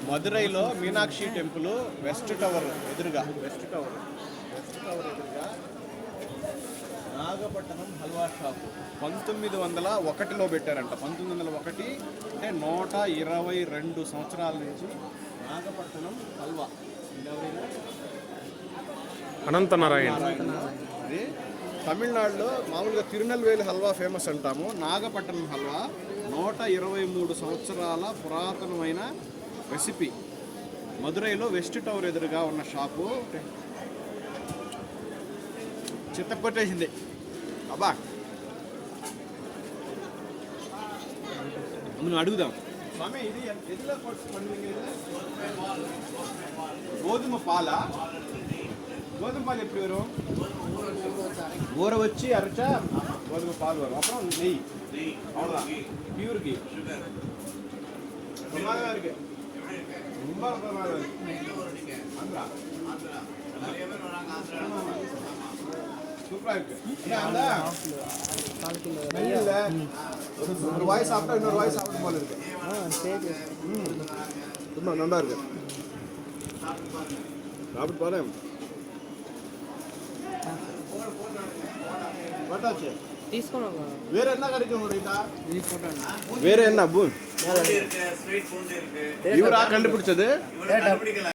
మదురైలో Meenakshi temple west tower ఎదురుగా Nagapattinam halwa shop 1901లో పెట్టారంట. 1901 అంటే 122 సంవత్సరాల నుంచి నాగపట్నం హల్వా. అనంతనారాయణ. అది తమిళనాడులో మామూలుగా తిరునెల్వేలి హల్వా ఫేమస్ అంటాము. నాగపట్నం హల్వా 123 సంవత్సరాల పురాతనమైన రెసిపీ. మదురైలో వెస్ట్ టవర్ ఎదురుగా ఉన్న షాపు. చిత్తపట్టేసింది అబ్బా. మనం అడుగుదాం స్వామి, ఇది ఎదులో గోధుమ పాల గోధుమ పాలు ఎప్పుడు వரும்? ஊற வச்சு அரைச்சா கோதுமை பால் வரும். அப்புறம் நெய், அவ்வளோதான். பியூர் கீ. பிரமாதமாக இருக்கு, ரொம்ப பிரமாதம் இருக்கு. ஆந்திரா சூப்பராக இருக்கு. ஒரு வாய் சாப்பிட்டா இன்னொரு வாய் சாப்பிடும் போல இருக்கு. ரொம்ப நல்லா இருக்கு. சாப்பிட்டு பாரு. வேற என்ன கிடைக்கும்? வேற என்ன பூன் இவரா கண்டுபிடிச்சது?